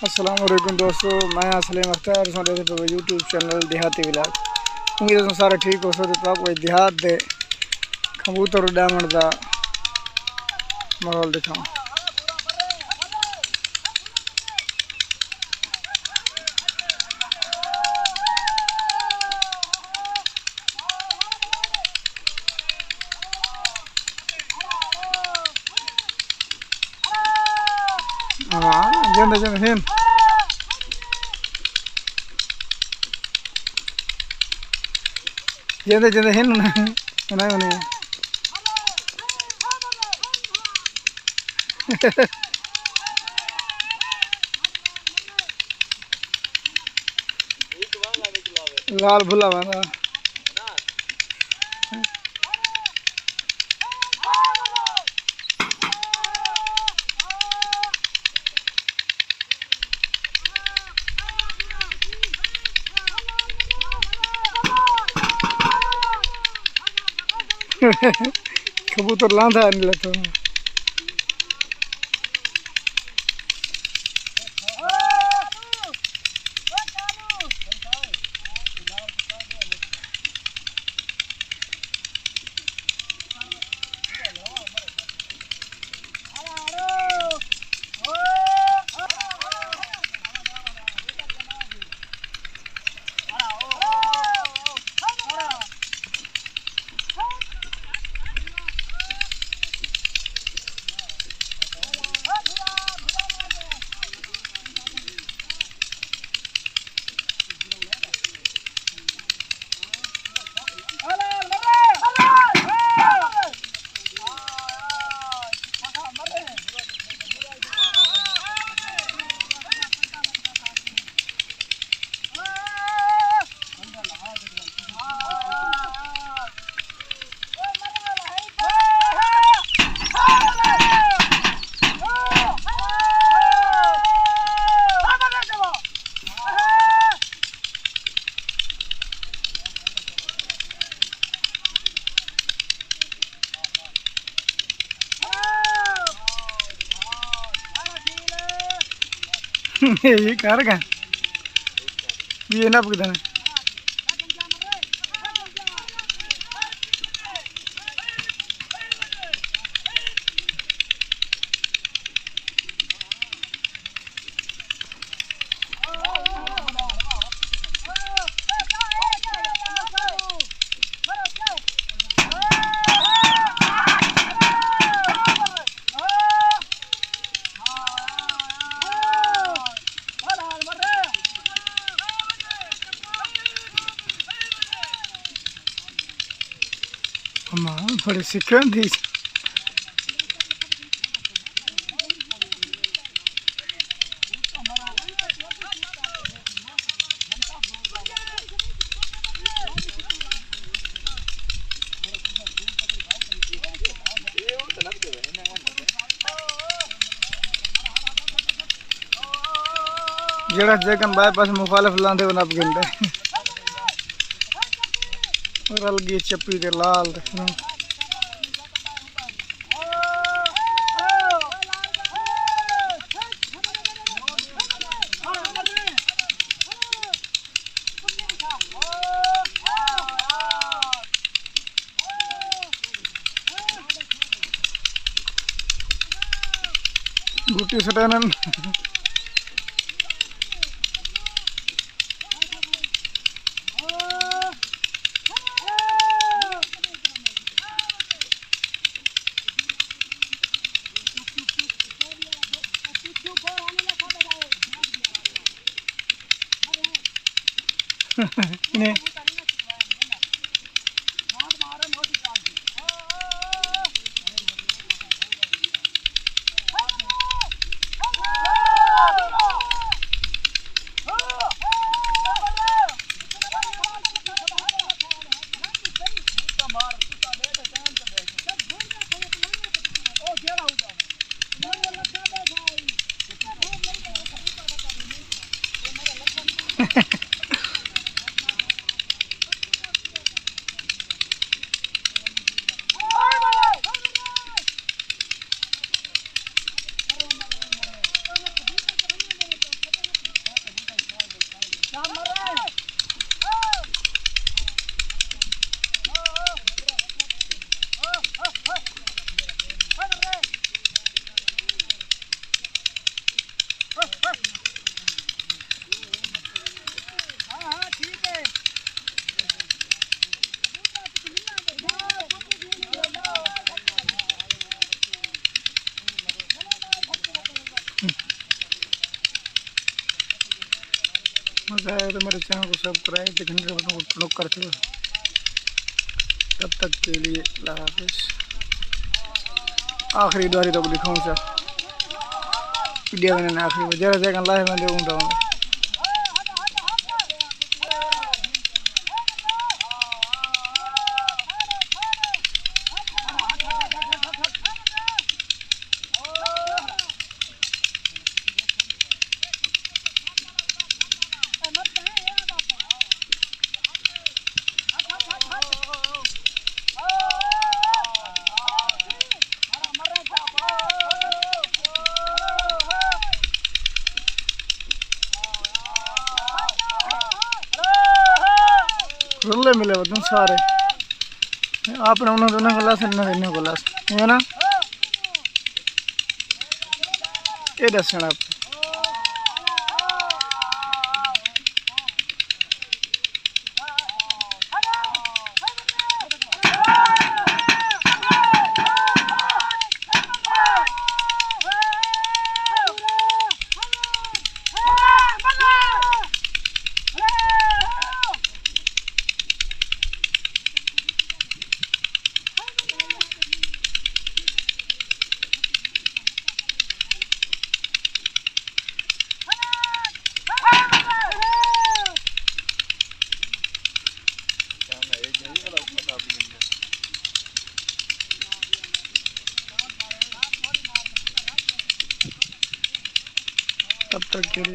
अस्सलाम वालेकुम दोस्तों, मैं सलीम अख्तर यूट्यूब चैनल देहाती विलाग। उम्मीद है सारे ठीक हो सकते। तो आपको देहात दे कबूतर उड़ावन का माहौल दिखाऊं। हाँ जंदे जंदे हिन जंदे जंदे हिन उन्हें उन्हें लाल भुला वाला कबूतर लांधा नहीं लगता। ये कर का ये ना पकड़ना बड़े सिकंद थी। जड़ा जगन बाईपास मुखालिफ लांदे वो नप गिनदे और अलगी चप्पी दे लाल गुटी सटानन इन्हें पसंद आए तो मेरे चैनल को सब्सक्राइब घंटे के बटन को क्लिक कर दो। तब तक के लिए अल्लाह हाफिज़। आखिरी द्वारी तो दिखाऊँ सर वीडियो मैंने आखिरी में जरा जगह लाइव में देखूँगा। रुल्ले मिले बदन सारे आपने उन्होंने दोनों क्लास इन्होंने क्लास है ना ये दसना आप तब तक के लिए।